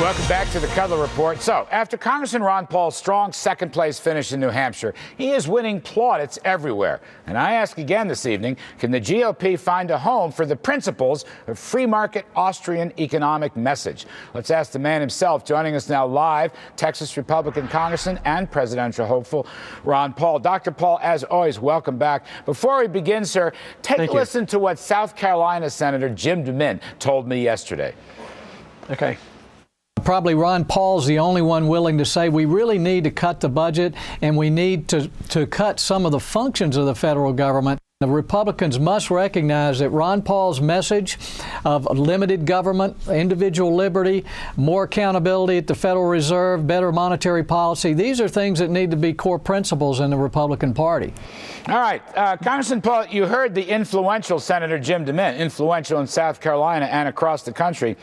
Welcome back to the Kudlow Report. So, after Congressman Ron Paul's strong second-place finish in New Hampshire, he is winning plaudits everywhere. And I ask again this evening, can the GOP find a home for the principles of free market Austrian economic message? Let's ask the man himself, joining us now live, Texas Republican Congressman and presidential hopeful Ron Paul. Dr. Paul, as always, welcome back. Before we begin, sir, take a listen to what South Carolina Senator Jim DeMint told me yesterday. Okay. Probably Ron Paul's the only one willing to say we really need to cut the budget and we need to cut some of the functions of the federal government. The Republicans must recognize that Ron Paul's message of limited government, individual liberty, more accountability at the Federal Reserve, better monetary policy, these are things that need to be core principles in the Republican Party. All right. Congressman Paul, you heard the influential Senator Jim DeMint, influential in South Carolina and across the country.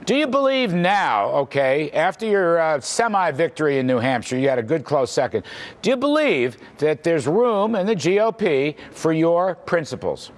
Do you believe now, okay, after your semi-victory in New Hampshire, you had a good close second, do you believe that there's room in the GOP for your principles?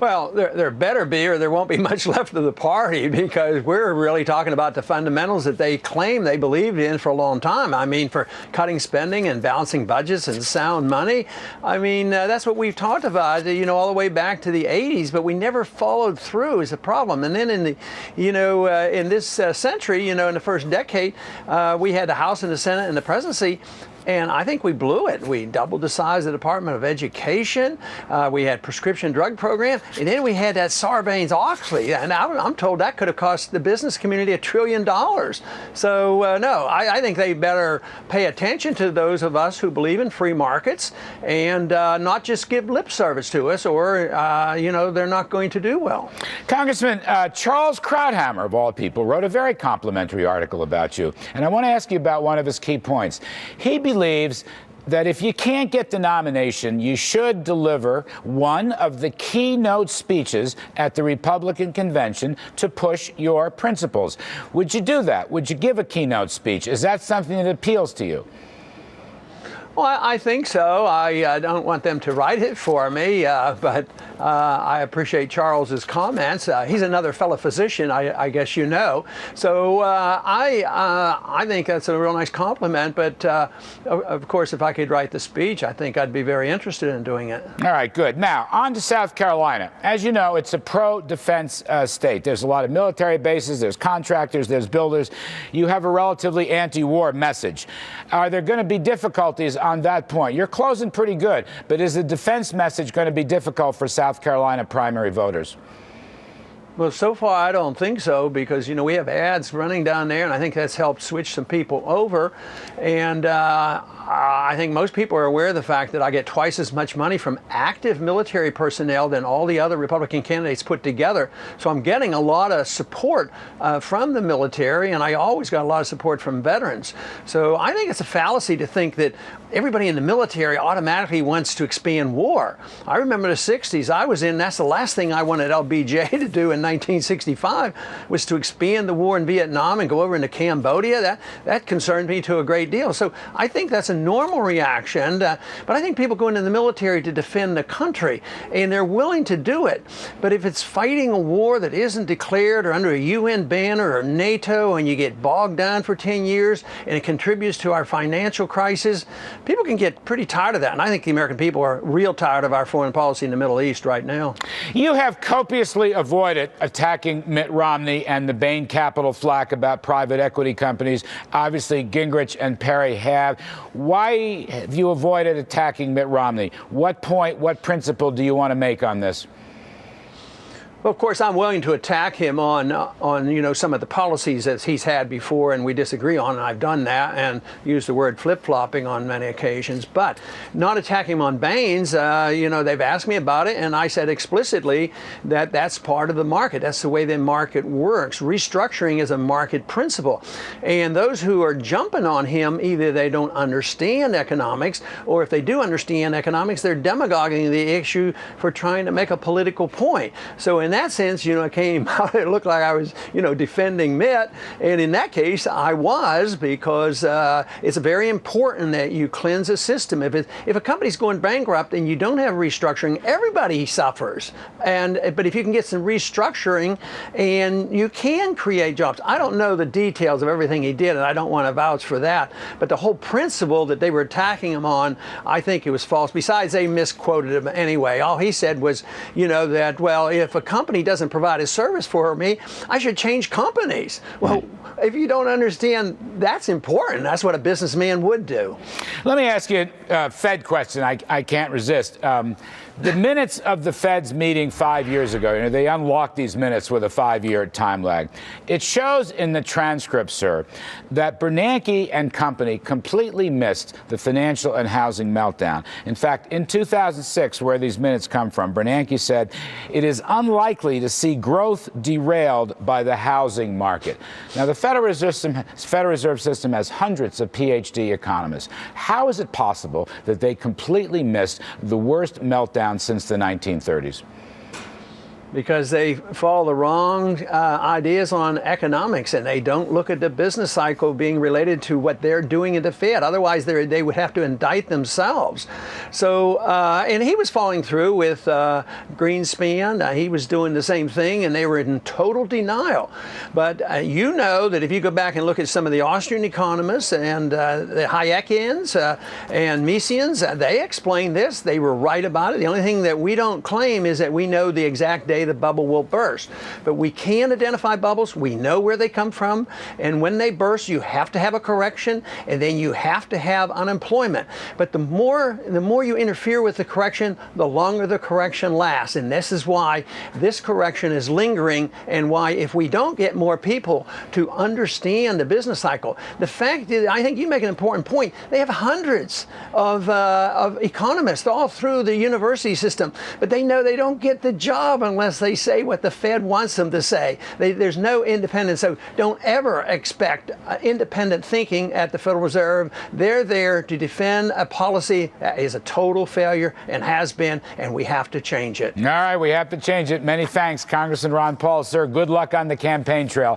Well, there better be, or there won't be much left of the party, because we're really talking about the fundamentals that they claim they believed in for a long time. I mean, for cutting spending and balancing budgets and sound money. I mean, that's what we've talked about, you know, all the way back to the 80s, but we never followed through is a problem. And then in the, in this century, in the first decade, we had the House and the Senate and the presidency. And I think we blew it. We doubled the size of the Department of Education. We had prescription drug program. And then we had that Sarbanes-Oxley. And I'm told that could have cost the business community $1 trillion. So, no, I think they better pay attention to those of us who believe in free markets and not just give lip service to us or, they're not going to do well. Congressman, Charles Krauthammer, of all people, wrote a very complimentary article about you. And I want to ask you about one of his key points. He believes that if you can't get the nomination, you should deliver one of the keynote speeches at the Republican convention to push your principles. Would you do that? Would you give a keynote speech? Is that something that appeals to you? Well, I think so. I don't want them to write it for me, but I appreciate Charles's comments. He's another fellow physician, I guess you know. So I think that's a real nice compliment. But of course, if I could write the speech, I think I'd be very interested in doing it. All right, good. Now, on to South Carolina. As you know, it's a pro-defense state. There's a lot of military bases, there's contractors, there's builders. You have a relatively anti-war message. Are there going to be difficulties on that point? You're closing pretty good, but is the defense message going to be difficult for South Carolina primary voters? Well, so far I don't think so, because we have ads running down there, and I think that's helped switch some people over. And I think most people are aware of the fact that I get twice as much money from active military personnel than all the other Republican candidates put together. So I'm getting a lot of support from the military, and I always got a lot of support from veterans. So I think it's a fallacy to think that everybody in the military automatically wants to expand war. I remember the 60s I was in, that's the last thing I wanted LBJ to do in 1965 was to expand the war in Vietnam and go over into Cambodia. That concerned me to a great deal. So I think that's a normal reaction, but I think people go into the military to defend the country, and they're willing to do it. But if it's fighting a war that isn't declared or under a UN banner or NATO, and you get bogged down for 10 years and it contributes to our financial crisis, people can get pretty tired of that. And I think the American people are real tired of our foreign policy in the Middle East right now. You have copiously avoided attacking Mitt Romney and the Bain Capital flack about private equity companies. Obviously, Gingrich and Perry have. Why have you avoided attacking Mitt Romney? What point, what principle do you want to make on this? Well, of course, I'm willing to attack him on some of the policies that he's had before and we disagree on, and I've done that and used the word flip-flopping on many occasions, but not attacking him on Baines. They've asked me about it, and I said explicitly that that's part of the market. That's the way the market works. Restructuring is a market principle, and those who are jumping on him, either they don't understand economics, or if they do understand economics, they're demagoguing the issue for trying to make a political point. So in that sense, it came out, it looked like I was, defending Mitt. And in that case, I was, because it's very important that you cleanse a system. If a company's going bankrupt and you don't have restructuring, everybody suffers. But if you can get some restructuring, and you can create jobs. I don't know the details of everything he did, and I don't want to vouch for that. But the whole principle that they were attacking him on, I think it was false. Besides, they misquoted him anyway. All he said was, that, well, if a company doesn't provide a service for me, I should change companies. Well, if you don't understand, that's important. That's what a businessman would do. Let me ask you a Fed question I can't resist. The minutes of the Fed's meeting 5 years ago, they unlocked these minutes with a 5-year time lag. It shows in the transcript, sir, that Bernanke and company completely missed the financial and housing meltdown. In fact, in 2006, where these minutes come from, Bernanke said, "It is unlikely to see growth derailed by the housing market." Now, the Federal Reserve System has hundreds of PhD economists. How is it possible that they completely missed the worst meltdown since the 1930s? Because they follow the wrong ideas on economics, and they don't look at the business cycle being related to what they're doing at the Fed. Otherwise, they would have to indict themselves. So, and he was following through with Greenspan. He was doing the same thing, and they were in total denial. But you know that if you go back and look at some of the Austrian economists and the Hayekians and Misesians, they explained this. They were right about it. The only thing that we don't claim is that we know the exact day the bubble will burst. But we can identify bubbles. We know where they come from. And when they burst, you have to have a correction, and then you have to have unemployment. But the more you interfere with the correction, the longer the correction lasts. And this is why this correction is lingering, and why if we don't get more people to understand the business cycle, the fact is, I think you make an important point. They have hundreds of economists all through the university system, but they know they don't get the job unless they say what the Fed wants them to say. There's no independence. So don't ever expect independent thinking at the Federal Reserve. They're there to defend a policy that is a total failure and has been, and we have to change it. All right, we have to change it. Many thanks, Congressman Ron Paul. Sir, good luck on the campaign trail.